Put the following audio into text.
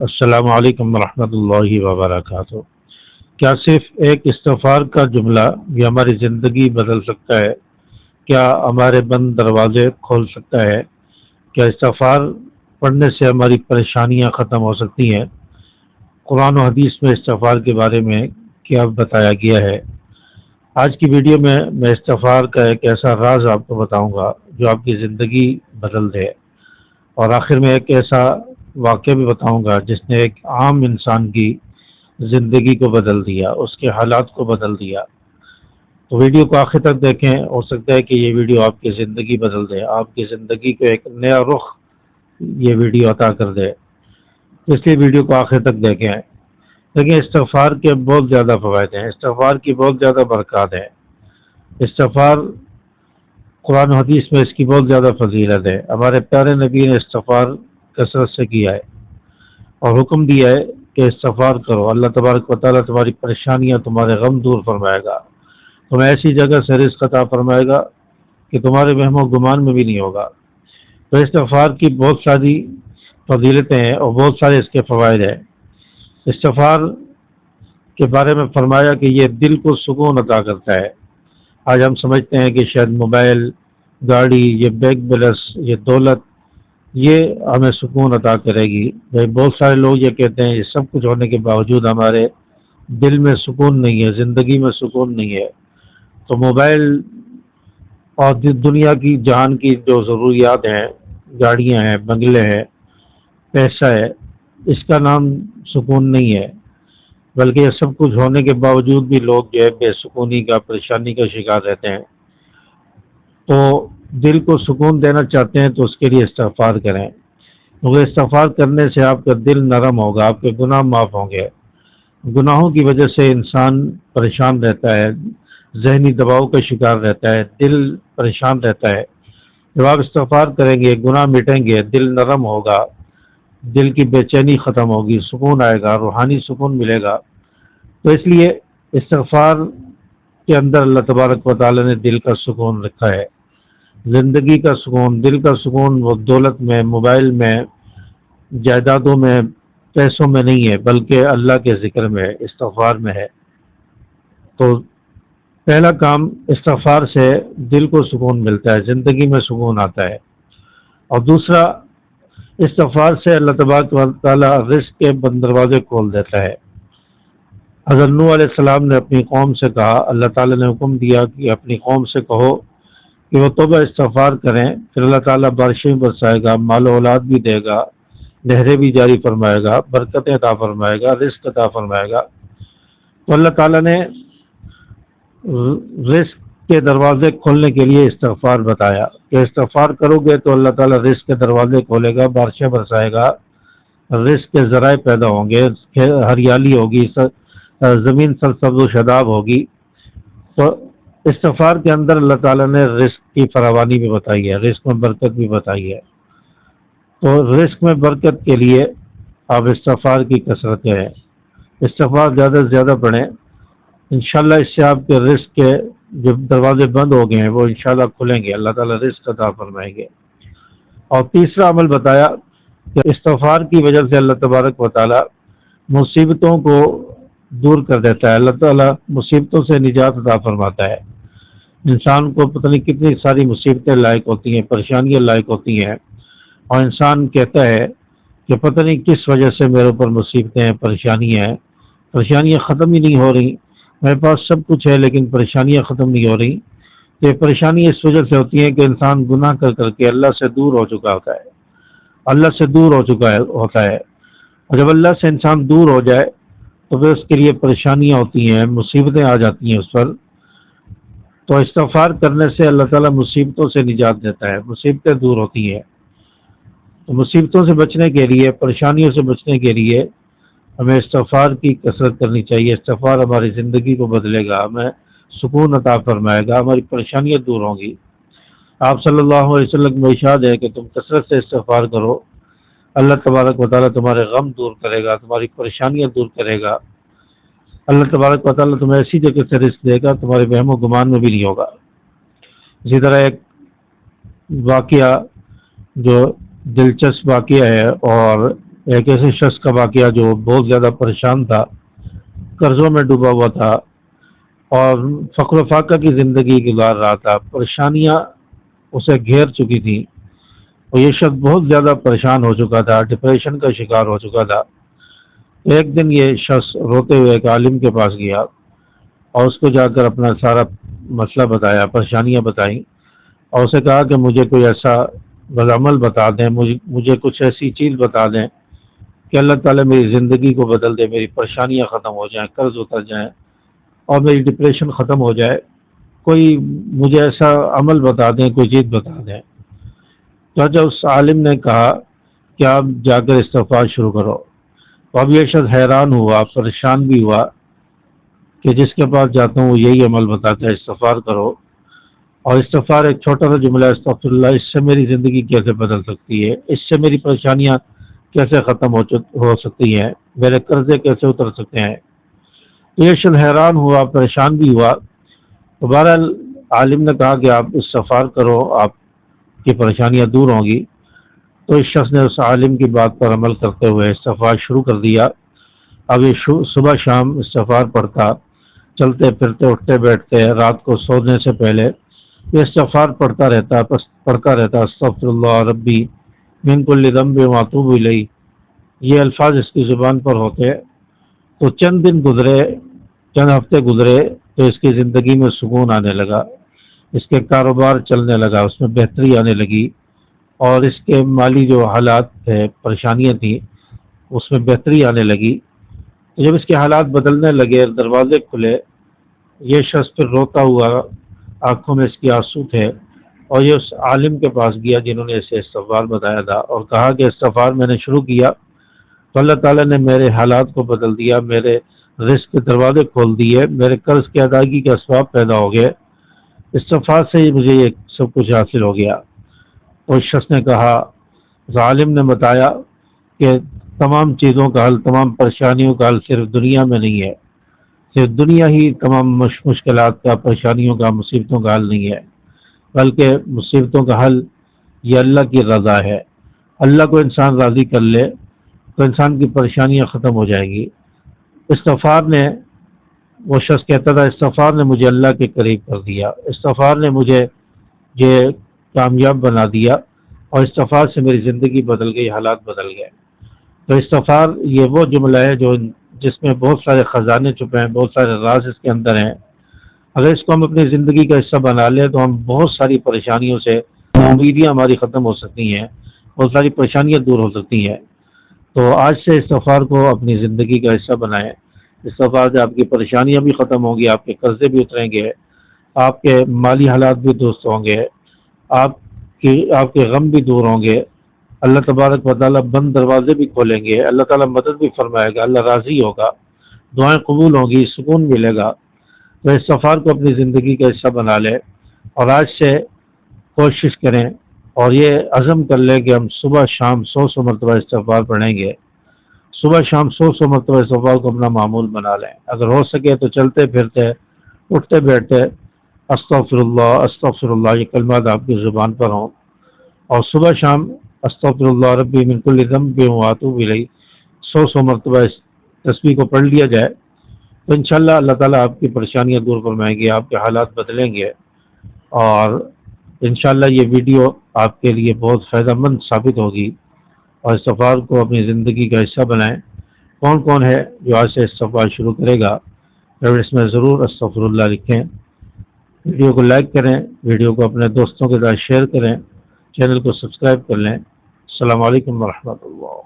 السلام علیکم ورحمۃ اللہ وبرکاتہ۔ کیا صرف ایک استغفار کا جملہ بھی ہماری زندگی بدل سکتا ہے؟ کیا ہمارے بند دروازے کھول سکتا ہے؟ کیا استغفار پڑھنے سے ہماری پریشانیاں ختم ہو سکتی ہیں؟ قرآن و حدیث میں استغفار کے بارے میں کیا بتایا گیا ہے؟ آج کی ویڈیو میں استغفار کا ایک ایسا راز آپ کو بتاؤں گا جو آپ کی زندگی بدل دے، اور آخر میں ایک ایسا واقعہ بھی بتاؤں گا جس نے ایک عام انسان کی زندگی کو بدل دیا، اس کے حالات کو بدل دیا۔ تو ویڈیو کو آخر تک دیکھیں، ہو سکتا ہے کہ یہ ویڈیو آپ کی زندگی بدل دے، آپ کی زندگی کو ایک نیا رخ یہ ویڈیو عطا کر دے۔ اس لیے ویڈیو کو آخر تک دیکھیں۔ دیکھیں، استغفار کے بہت زیادہ فوائد ہیں، استغفار کی بہت زیادہ برکات ہیں۔ استغفار قرآن و حدیث میں اس کی بہت زیادہ فضیلت ہے۔ ہمارے پیارے نبی نے استغفار کثرت سے کیا ہے اور حکم دیا ہے کہ استغفار کرو، اللہ تبارک و تعالیٰ تمہاری پریشانیاں، تمہارے غم دور فرمائے گا، تمہیں ایسی جگہ سے رزق عطا فرمائے گا کہ تمہارے وہم و گمان میں بھی نہیں ہوگا۔ تو استغفار کی بہت ساری فضیلتیں ہیں اور بہت سارے اس کے فوائد ہیں۔ استغفار کے بارے میں فرمایا کہ یہ دل کو سکون عطا کرتا ہے۔ آج ہم سمجھتے ہیں کہ شاید موبائل، گاڑی، یہ بینک بیلنس، یہ دولت، یہ ہمیں سکون عطا کرے گی۔ بہت سارے لوگ یہ کہتے ہیں یہ سب کچھ ہونے کے باوجود ہمارے دل میں سکون نہیں ہے، زندگی میں سکون نہیں ہے۔ تو موبائل اور دنیا کی جہان کی جو ضروریات ہیں، گاڑیاں ہیں، بنگلے ہیں، پیسہ ہے، اس کا نام سکون نہیں ہے، بلکہ یہ سب کچھ ہونے کے باوجود بھی لوگ جو ہے بے سکونی کا، پریشانی کا شکار رہتے ہیں۔ تو دل کو سکون دینا چاہتے ہیں تو اس کے لیے استغفار کریں، کیونکہ استغفار کرنے سے آپ کا دل نرم ہوگا، آپ کے گناہ معاف ہوں گے۔ گناہوں کی وجہ سے انسان پریشان رہتا ہے، ذہنی دباؤ کا شکار رہتا ہے، دل پریشان رہتا ہے۔ جب آپ استغفار کریں گے، گناہ مٹیں گے، دل نرم ہوگا، دل کی بے چینی ختم ہوگی، سکون آئے گا، روحانی سکون ملے گا۔ تو اس لیے استغفار کے اندر اللہ تبارک و تعالی نے دل کا سکون رکھا ہے۔ زندگی کا سکون، دل کا سکون وہ دولت میں، موبائل میں، جائیدادوں میں، پیسوں میں نہیں ہے، بلکہ اللہ کے ذکر میں ہے، استغفار میں ہے۔ تو پہلا کام، استغفار سے دل کو سکون ملتا ہے، زندگی میں سکون آتا ہے۔ اور دوسرا، استغفار سے اللہ تبارک و تعالیٰ رزق کے بند دروازے کھول دیتا ہے۔ حضرت نوح علیہ السلام نے اپنی قوم سے کہا، اللہ تعالیٰ نے حکم دیا کہ اپنی قوم سے کہو کہ وہ توبہ استغفار کریں، پھر اللہ تعالیٰ بارشیں برسائے گا، مال و اولاد بھی دے گا، نہریں بھی جاری فرمائے گا، برکتیں عطا فرمائے گا، رزق عطا فرمائے گا۔ تو اللہ تعالیٰ نے رزق کے دروازے کھولنے کے لیے استغفار بتایا کہ استغفار کرو گے تو اللہ تعالیٰ رزق کے دروازے کھولے گا، بارشیں برسائے گا، رزق کے ذرائع پیدا ہوں گے، ہریالی ہوگی، زمین سرسبز و شاداب ہوگی۔ تو استغفار کے اندر اللہ تعالیٰ نے رزق کی فراوانی بھی بتائی ہے، رزق میں برکت بھی بتائی ہے۔ تو رزق میں برکت کے لیے آپ استغفار کی کثرت کریں، استغفار زیادہ سے زیادہ پڑھیں، انشاءاللہ اس سے آپ کے رزق کے جو دروازے بند ہو گئے ہیں وہ انشاءاللہ کھلیں گے، اللہ تعالیٰ رزق عطا فرمائیں گے۔ اور تیسرا عمل بتایا کہ استغفار کی وجہ سے اللہ تبارک و تعالیٰ مصیبتوں کو دور کر دیتا ہے، اللہ تعالیٰ مصیبتوں سے نجات عطا فرماتا ہے۔ انسان کو پتہ نہیں کتنی ساری مصیبتیں لائق ہوتی ہیں، پریشانیاں لائق ہوتی ہیں، اور انسان کہتا ہے کہ پتہ نہیں کس وجہ سے میرے اوپر مصیبتیں ہیں، پریشانیاں ہیں، پریشانیاں ختم ہی نہیں ہو رہی، میرے پاس سب کچھ ہے لیکن پریشانیاں ختم نہیں ہو رہی۔ یہ پریشانی اس وجہ سے ہوتی ہے کہ انسان گناہ کر کر کے اللہ سے دور ہو چکا ہوتا ہے، اللہ سے دور ہو چکا ہوتا ہے۔ اور جب اللہ سے انسان دور ہو جائے تو پھر اس کے لیے پریشانیاں ہوتی ہیں، مصیبتیں آ جاتی ہیں اس پر۔ تو استغفار کرنے سے اللہ تعالیٰ مصیبتوں سے نجات دیتا ہے، مصیبتیں دور ہوتی ہیں۔ تو مصیبتوں سے بچنے کے لیے، پریشانیوں سے بچنے کے لیے ہمیں استغفار کی کثرت کرنی چاہیے۔ استغفار ہماری زندگی کو بدلے گا، ہمیں سکون عطا فرمائے گا، ہماری پریشانیاں دور ہوں گی۔ آپ صلی اللہ علیہ وسلم میں ارشاد ہے کہ تم کثرت سے استغفار کرو، اللہ تبارک و تعالیٰ تمہارے غم دور کرے گا، تمہاری پریشانیاں دور کرے گا، اللہ تبارک و تعالیٰ تمہیں ایسی جگہ سے رزق دے گا تمہارے وہم و گمان میں بھی نہیں ہوگا۔ اسی طرح ایک واقعہ جو دلچسپ واقعہ ہے اور ایک ایسے شخص کا واقعہ جو بہت زیادہ پریشان تھا، قرضوں میں ڈوبا ہوا تھا اور فقر و فاقہ کی زندگی گزار رہا تھا، پریشانیاں اسے گھیر چکی تھیں اور یہ شخص بہت زیادہ پریشان ہو چکا تھا، ڈپریشن کا شکار ہو چکا تھا۔ ایک دن یہ شخص روتے ہوئے ایک عالم کے پاس گیا اور اس کو جا کر اپنا سارا مسئلہ بتایا، پریشانیاں بتائیں، اور اسے کہا کہ مجھے کوئی ایسا عمل بتا دیں، مجھے کچھ ایسی چیز بتا دیں کہ اللہ تعالیٰ میری زندگی کو بدل دے، میری پریشانیاں ختم ہو جائیں، قرض اتر جائیں اور میری ڈپریشن ختم ہو جائے، کوئی مجھے ایسا عمل بتا دیں، کوئی چیز بتا دیں۔ تو جب اس عالم نے کہا کہ آپ جا کر استغفار شروع کرو، تو اب یہ شخص حیران ہوا، پریشان بھی ہوا کہ جس کے پاس جاتا ہوں وہ یہی عمل بتاتا ہے، استغفار کرو، اور استغفار ایک چھوٹا سا جملہ ہے، استغفر اللہ، اس سے میری زندگی کیسے بدل سکتی ہے، اس سے میری پریشانیاں کیسے ختم ہو سکتی ہیں، میرے قرضے کیسے اتر سکتے ہیں۔ تو یہ شخص حیران ہوا، پریشان بھی ہوا۔ تو بہرحال عالم نے کہا کہ آپ استغفار کرو، آپ کی پریشانیاں دور ہوں گی۔ تو اس شخص نے اس عالم کی بات پر عمل کرتے ہوئے استغفار شروع کر دیا۔ اب یہ صبح شام استغفار پڑھتا، چلتے پھرتے اٹھتے بیٹھتے، رات کو سونے سے پہلے یہ استغفار پڑھتا رہتا، استغفر اللہ ربی من کل ذنب واتوب الیہ، یہ الفاظ اس کی زبان پر ہوتے۔ تو چند دن گزرے، چند ہفتے گزرے تو اس کی زندگی میں سکون آنے لگا، اس کے کاروبار چلنے لگا، اس میں بہتری آنے لگی، اور اس کے مالی جو حالات تھے، پریشانیاں تھیں، اس میں بہتری آنے لگی۔ جب اس کے حالات بدلنے لگے، دروازے کھلے، یہ شخص پھر روتا ہوا، آنکھوں میں اس کی آنسو تھے، اور یہ اس عالم کے پاس گیا جنہوں نے اسے استغفار بتایا تھا، اور کہا کہ استغفار میں نے شروع کیا تو اللہ تعالیٰ نے میرے حالات کو بدل دیا، میرے رزق کے دروازے کھول دیے، میرے قرض کی ادائیگی کے اسباب پیدا ہو گئے، استغفار سے ہی مجھے یہ سب کچھ حاصل ہو گیا۔ تو اس شخص نے کہا، اس عالم نے بتایا کہ تمام چیزوں کا حل، تمام پریشانیوں کا حل صرف دنیا میں نہیں ہے، صرف دنیا ہی تمام مشکلات کا، پریشانیوں کا، مصیبتوں کا حل نہیں ہے، بلکہ مصیبتوں کا حل یہ اللہ کی رضا ہے۔ اللہ کو انسان راضی کر لے تو انسان کی پریشانیاں ختم ہو جائیں گی۔ استغفار نے، وہ شخص کہتا تھا، استغفار نے مجھے اللہ کے قریب کر دیا، استغفار نے مجھے یہ کامیاب بنا دیا، اور استغفار سے میری زندگی بدل گئی، حالات بدل گئے۔ تو استغفار یہ وہ جملہ ہے جس میں بہت سارے خزانے چھپے ہیں، بہت سارے راز اس کے اندر ہیں۔ اگر اس کو ہم اپنی زندگی کا حصہ بنا لیں تو ہم بہت ساری پریشانیوں سے، امیدیاں ہماری ختم ہو سکتی ہیں، بہت ساری پریشانیاں دور ہو سکتی ہیں۔ تو آج سے استغفار کو اپنی زندگی کا حصہ بنائیں۔ استغفار سے آپ کی پریشانیاں بھی ختم ہوں گی، آپ کے قرضے بھی اتریں گے، آپ کے مالی حالات بھی درست ہوں گے، آپ کے غم بھی دور ہوں گے، اللہ تبارک و تعالیٰ بند دروازے بھی کھولیں گے، اللہ تعالیٰ مدد بھی فرمائے گا، اللہ راضی ہوگا، دعائیں قبول ہوں گی، سکون ملے گا۔ تو استغفار کو اپنی زندگی کا حصہ بنا لیں، اور آج سے کوشش کریں اور یہ عزم کر لیں کہ ہم صبح شام 100 مرتبہ استغفار پڑھیں گے، صبح شام 100 مرتبہ استغفار کو اپنا معمول بنا لیں۔ اگر ہو سکے تو چلتے پھرتے، اٹھتے بیٹھتے استغفر اللہ یہ کلمات آپ کی زبان پر ہوں، اور صبح شام استغفر اللہ ربی من کل ذنب واتوب الیہ 100 مرتبہ اس تسبیح کو پڑھ لیا جائے تو انشاءاللہ اللہ تعالیٰ آپ کی پریشانیاں دور فرمائیں گے، آپ کے حالات بدلیں گے، اور انشاءاللہ یہ ویڈیو آپ کے لیے بہت فائدہ مند ثابت ہوگی۔ اور استغفار کو اپنی زندگی کا حصہ بنائیں۔ کون کون ہے جو آج سے استغفار شروع کرے گا؟ اس میں ضرور استغفر اللہ لکھیں، ویڈیو کو لائک کریں، ویڈیو کو اپنے دوستوں کے ساتھ شیئر کریں، چینل کو سبسکرائب کر لیں۔ السلام علیکم ورحمۃ اللہ۔